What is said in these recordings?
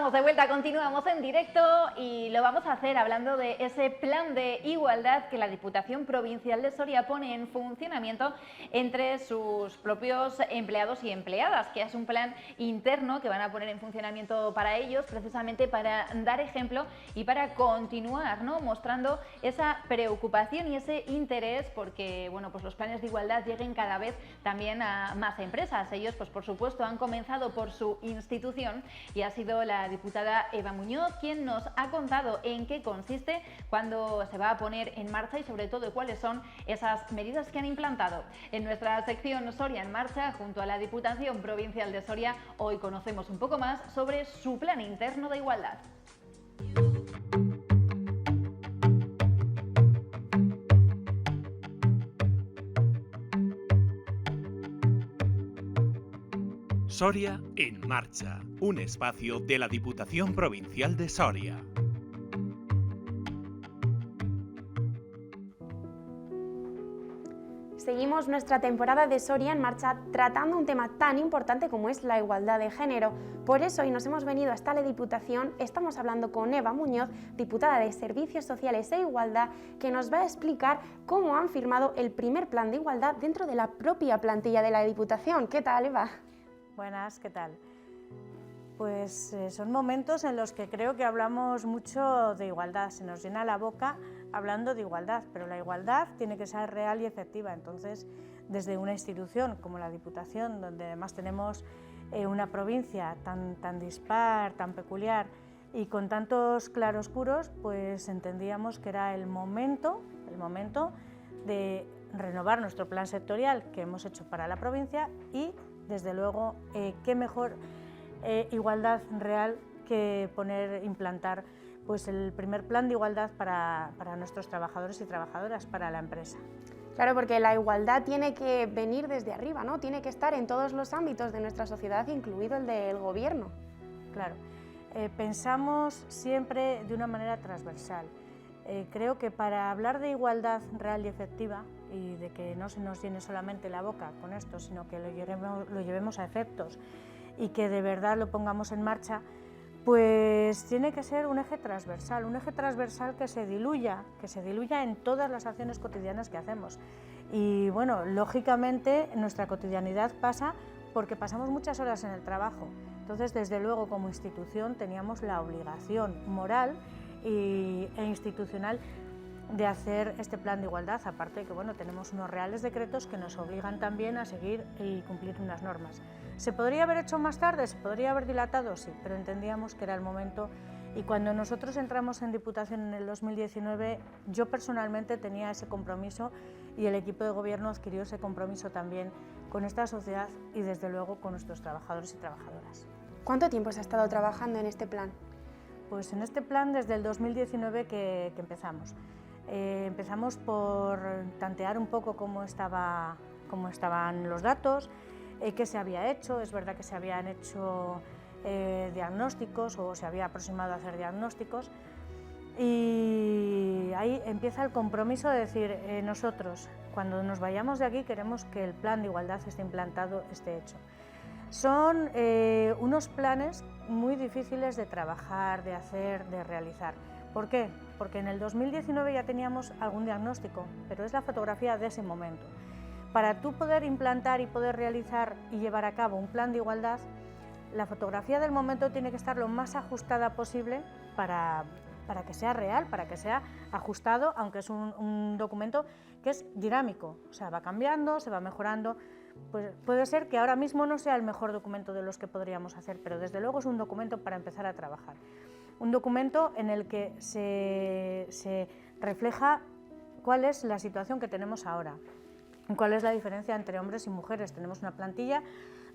Estamos de vuelta, continuamos en directo y lo vamos a hacer hablando de ese plan de igualdad que la Diputación Provincial de Soria pone en funcionamiento entre sus propios empleados y empleadas, que es un plan interno que van a poner en funcionamiento para ellos, precisamente para dar ejemplo y para continuar, ¿no?, mostrando esa preocupación y ese interés porque, bueno, pues los planes de igualdad lleguen cada vez también a más empresas. Ellos, pues por supuesto, han comenzado por su institución y ha sido la diputada Eva Muñoz quien nos ha contado en qué consiste, cuándo se va a poner en marcha y sobre todo cuáles son esas medidas que han implantado. En nuestra sección Soria en Marcha, junto a la Diputación Provincial de Soria, hoy conocemos un poco más sobre su plan interno de igualdad. Soria en Marcha, un espacio de la Diputación Provincial de Soria. Seguimos nuestra temporada de Soria en Marcha tratando un tema tan importante como es la igualdad de género. Por eso hoy nos hemos venido hasta la Diputación, estamos hablando con Eva Muñoz, diputada de Servicios Sociales e Igualdad, que nos va a explicar cómo han firmado el primer plan de igualdad dentro de la propia plantilla de la Diputación. ¿Qué tal, Eva? Buenas, ¿qué tal? Pues son momentos en los que creo que hablamos mucho de igualdad, se nos llena la boca hablando de igualdad, pero la igualdad tiene que ser real y efectiva. Entonces, desde una institución como la Diputación, donde además tenemos una provincia tan dispar, tan peculiar y con tantos claroscuros, pues entendíamos que era el momento de renovar nuestro plan sectorial que hemos hecho para la provincia y, desde luego, qué mejor igualdad real que implantar pues el primer plan de igualdad para nuestros trabajadores y trabajadoras, para la empresa. Claro, porque la igualdad tiene que venir desde arriba, ¿no? Tiene que estar en todos los ámbitos de nuestra sociedad, incluido el del gobierno. Claro, pensamos siempre de una manera transversal. Creo que para hablar de igualdad real y efectiva, y de que no se nos llene solamente la boca con esto, sino que lo llevemos a efectos y que de verdad lo pongamos en marcha, pues tiene que ser un eje transversal que se diluya en todas las acciones cotidianas que hacemos. Y bueno, lógicamente nuestra cotidianidad pasa porque pasamos muchas horas en el trabajo. Entonces, desde luego, como institución teníamos la obligación moral e institucional de hacer este plan de igualdad, aparte de que bueno, tenemos unos reales decretos que nos obligan también a seguir y cumplir unas normas. ¿Se podría haber hecho más tarde? ¿Se podría haber dilatado? Sí, pero entendíamos que era el momento y cuando nosotros entramos en Diputación en el 2019, yo personalmente tenía ese compromiso y el equipo de gobierno adquirió ese compromiso también con esta sociedad y desde luego con nuestros trabajadores y trabajadoras. ¿Cuánto tiempo se ha estado trabajando en este plan? Pues en este plan desde el 2019 que empezamos. Empezamos por tantear un poco cómo estaban los datos, qué se había hecho. Es verdad que se habían hecho diagnósticos o se había aproximado a hacer diagnósticos y ahí empieza el compromiso de decir nosotros cuando nos vayamos de aquí queremos que el plan de igualdad esté implantado, esté hecho. Son unos planes muy difíciles de trabajar, de hacer, de realizar. ¿Por qué? Porque en el 2019 ya teníamos algún diagnóstico, pero es la fotografía de ese momento. Para tú poder implantar y poder realizar y llevar a cabo un plan de igualdad, la fotografía del momento tiene que estar lo más ajustada posible para que sea real, para que sea ajustado, aunque es un documento que es dinámico, o sea, va cambiando, se va mejorando. Pues puede ser que ahora mismo no sea el mejor documento de los que podríamos hacer, pero desde luego es un documento para empezar a trabajar. Un documento en el que se refleja cuál es la situación que tenemos ahora, cuál es la diferencia entre hombres y mujeres. Tenemos una plantilla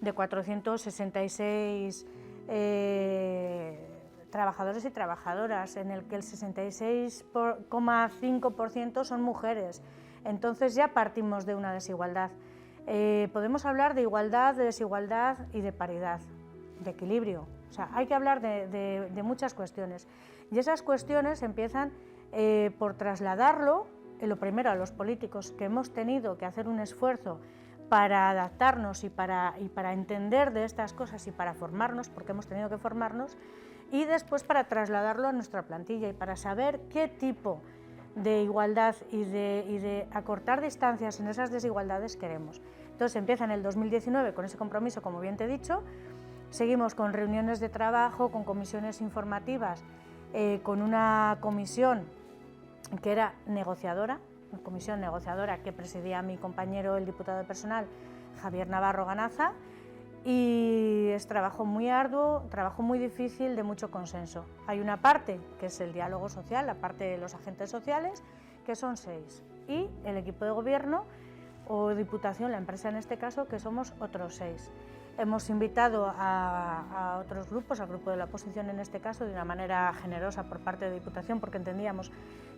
de 466 trabajadores y trabajadoras, en el que el 66,5% son mujeres. Entonces ya partimos de una desigualdad. Podemos hablar de igualdad, de desigualdad y de paridad, de equilibrio. O sea, hay que hablar de muchas cuestiones. Y esas cuestiones empiezan por trasladarlo, lo primero a los políticos, que hemos tenido que hacer un esfuerzo para adaptarnos y para entender de estas cosas y para formarnos, porque hemos tenido que formarnos, y después para trasladarlo a nuestra plantilla y para saber qué tipo de igualdad y de acortar distancias en esas desigualdades queremos. Entonces empieza en el 2019 con ese compromiso, como bien te he dicho, seguimos con reuniones de trabajo, con comisiones informativas, con una comisión que era negociadora, una comisión negociadora que presidía mi compañero, el diputado de personal, Javier Navarro Ganaza, y es trabajo muy arduo, trabajo muy difícil, de mucho consenso. Hay una parte que es el diálogo social, la parte de los agentes sociales, que son 6, y el equipo de gobierno o diputación, la empresa en este caso, que somos otros 6. Hemos invitado a otros grupos, al grupo de la oposición en este caso, de una manera generosa por parte de Diputación, porque entendíamos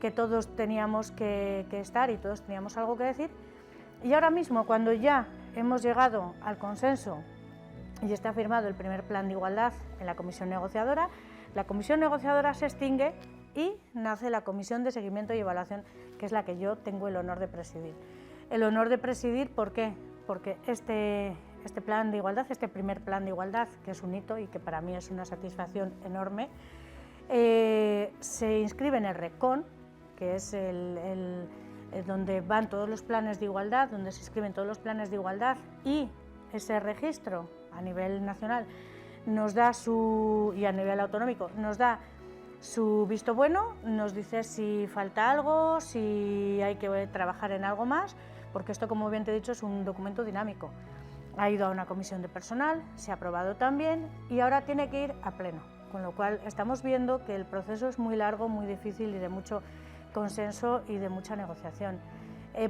que todos teníamos que estar y todos teníamos algo que decir. Y ahora mismo, cuando ya hemos llegado al consenso y está firmado el primer plan de igualdad en la comisión negociadora, la comisión negociadora se extingue y nace la comisión de seguimiento y evaluación, que es la que yo tengo el honor de presidir. El honor de presidir, ¿por qué? Porque este plan de igualdad, este primer plan de igualdad, que es un hito y que para mí es una satisfacción enorme, se inscribe en el RECON, que es donde van todos los planes de igualdad, donde se inscriben todos los planes de igualdad, y ese registro a nivel nacional nos da y a nivel autonómico nos da su visto bueno, nos dice si falta algo, si hay que trabajar en algo más, porque esto, como bien te he dicho, es un documento dinámico. Ha ido a una comisión de personal, se ha aprobado también y ahora tiene que ir a pleno, con lo cual estamos viendo que el proceso es muy largo, muy difícil y de mucho consenso y de mucha negociación.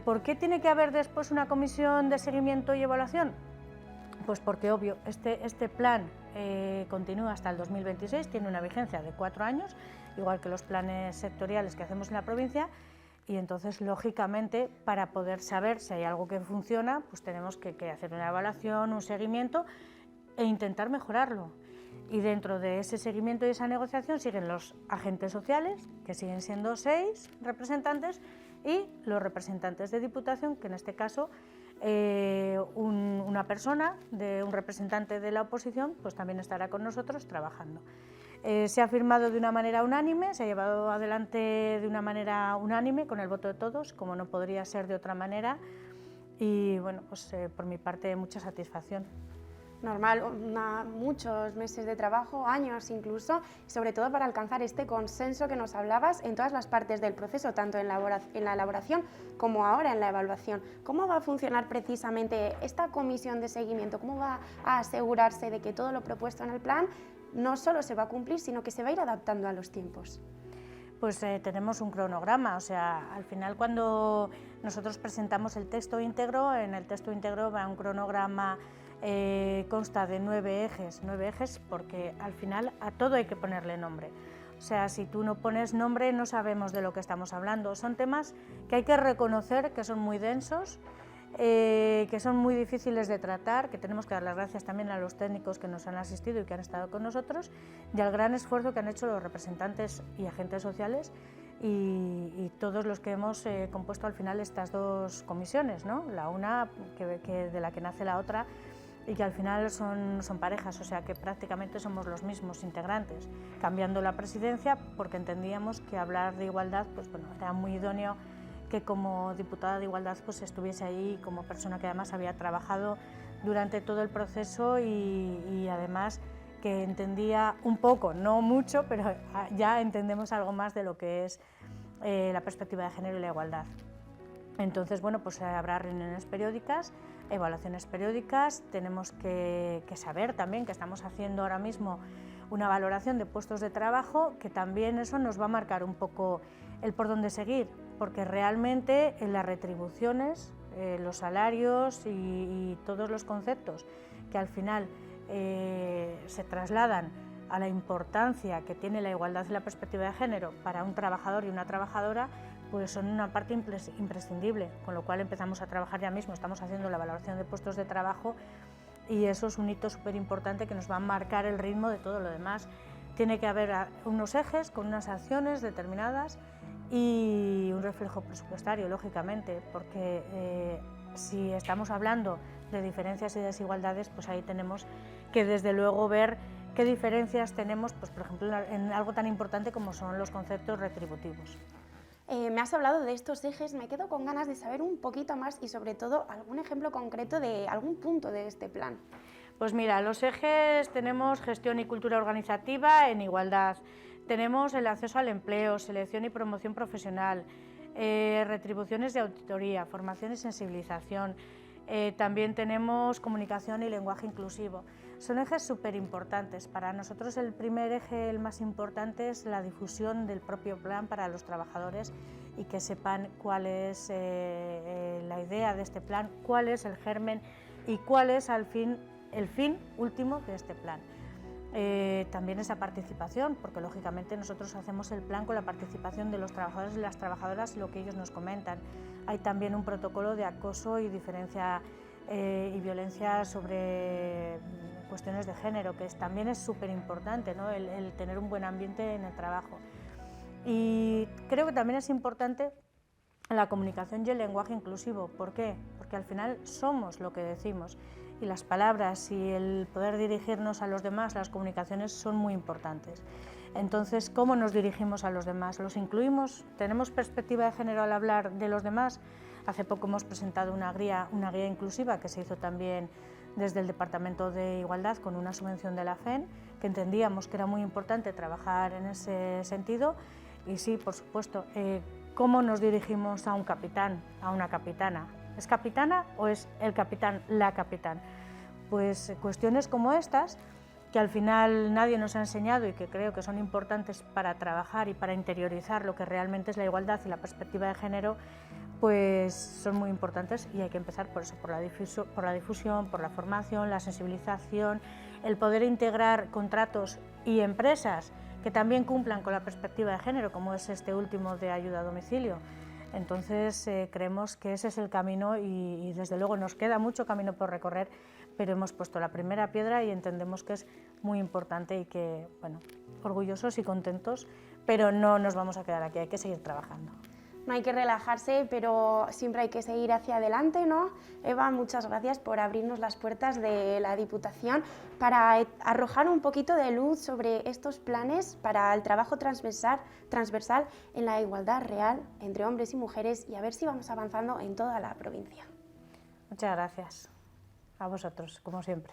¿Por qué tiene que haber después una comisión de seguimiento y evaluación? Pues porque, obvio, este plan continúa hasta el 2026, tiene una vigencia de 4 años, igual que los planes sectoriales que hacemos en la provincia, y entonces, lógicamente, para poder saber si hay algo que funciona, pues tenemos que hacer una evaluación, un seguimiento e intentar mejorarlo. Y dentro de ese seguimiento y esa negociación siguen los agentes sociales, que siguen siendo 6 representantes, y los representantes de Diputación, que en este caso una persona, un representante de la oposición, pues también estará con nosotros trabajando. Se ha firmado de una manera unánime, se ha llevado adelante de una manera unánime, con el voto de todos, como no podría ser de otra manera, y bueno, pues por mi parte mucha satisfacción. Normal, muchos meses de trabajo, años incluso, sobre todo para alcanzar este consenso que nos hablabas en todas las partes del proceso, tanto en la elaboración como ahora en la evaluación. ¿Cómo va a funcionar precisamente esta comisión de seguimiento? ¿Cómo va a asegurarse de que todo lo propuesto en el plan no solo se va a cumplir, sino que se va a ir adaptando a los tiempos? Pues tenemos un cronograma, o sea, al final cuando nosotros presentamos el texto íntegro, en el texto íntegro va un cronograma. Consta de 9 ejes porque al final a todo hay que ponerle nombre. O sea, si tú no pones nombre no sabemos de lo que estamos hablando. Son temas que hay que reconocer que son muy densos, que son muy difíciles de tratar, que tenemos que dar las gracias también a los técnicos que nos han asistido y que han estado con nosotros, y al gran esfuerzo que han hecho los representantes y agentes sociales y todos los que hemos compuesto al final estas dos comisiones, ¿no? La una de la que nace la otra, y que al final son parejas, o sea que prácticamente somos los mismos integrantes, cambiando la presidencia porque entendíamos que hablar de igualdad, pues bueno, era muy idóneo que como diputada de igualdad pues estuviese ahí como persona que además había trabajado durante todo el proceso y además que entendía un poco, no mucho, pero ya entendemos algo más de lo que es la perspectiva de género y la igualdad. Entonces, bueno, pues habrá reuniones periódicas, evaluaciones periódicas, tenemos que saber también que estamos haciendo ahora mismo una valoración de puestos de trabajo, que también eso nos va a marcar un poco el por dónde seguir, porque realmente en las retribuciones, los salarios y todos los conceptos que al final se trasladan a la importancia que tiene la igualdad y la perspectiva de género para un trabajador y una trabajadora, pues son una parte imprescindible, con lo cual empezamos a trabajar ya mismo, estamos haciendo la valoración de puestos de trabajo y eso es un hito súper importante que nos va a marcar el ritmo de todo lo demás. Tiene que haber unos ejes con unas acciones determinadas y un reflejo presupuestario, lógicamente, porque si estamos hablando de diferencias y desigualdades, pues ahí tenemos que desde luego ver qué diferencias tenemos, pues, por ejemplo, en algo tan importante como son los conceptos retributivos. Me has hablado de estos ejes, me quedo con ganas de saber un poquito más y sobre todo algún ejemplo concreto de algún punto de este plan. Pues mira, los ejes tenemos gestión y cultura organizativa en igualdad, tenemos el acceso al empleo, selección y promoción profesional, retribuciones de auditoría, formación y sensibilización, también tenemos comunicación y lenguaje inclusivo. Son ejes súper importantes. Para nosotros el primer eje, el más importante, es la difusión del propio plan para los trabajadores y que sepan cuál es la idea de este plan, cuál es el germen y cuál es el fin último de este plan. También esa participación, porque lógicamente nosotros hacemos el plan con la participación de los trabajadores y las trabajadoras y lo que ellos nos comentan. Hay también un protocolo de acoso y diferencia y violencia sobre cuestiones de género, que también es súper importante, ¿no? el tener un buen ambiente en el trabajo. Y creo que también es importante la comunicación y el lenguaje inclusivo. ¿Por qué? Porque al final somos lo que decimos y las palabras y el poder dirigirnos a los demás, las comunicaciones son muy importantes. Entonces, ¿cómo nos dirigimos a los demás? ¿Los incluimos? ¿Tenemos perspectiva de género al hablar de los demás? Hace poco hemos presentado una guía inclusiva que se hizo también desde el Departamento de Igualdad con una subvención de la FEN, que entendíamos que era muy importante trabajar en ese sentido. Y sí, por supuesto, ¿cómo nos dirigimos a un capitán, a una capitana? ¿Es capitana o es el capitán, la capitán? Pues cuestiones como estas, que al final nadie nos ha enseñado y que creo que son importantes para trabajar y para interiorizar lo que realmente es la igualdad y la perspectiva de género, pues son muy importantes y hay que empezar por eso, por la difusión, por la formación, la sensibilización, el poder integrar contratos y empresas que también cumplan con la perspectiva de género, como es este último de ayuda a domicilio. Entonces creemos que ese es el camino y desde luego nos queda mucho camino por recorrer, pero hemos puesto la primera piedra y entendemos que es muy importante y que, bueno, orgullosos y contentos, pero no nos vamos a quedar aquí, hay que seguir trabajando. No hay que relajarse, pero siempre hay que seguir hacia adelante, ¿no? Eva, muchas gracias por abrirnos las puertas de la Diputación para arrojar un poquito de luz sobre estos planes para el trabajo transversal en la igualdad real entre hombres y mujeres y a ver si vamos avanzando en toda la provincia. Muchas gracias. A vosotros, como siempre.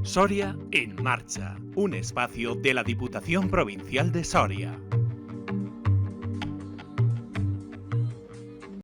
Soria en Marcha, un espacio de la Diputación Provincial de Soria.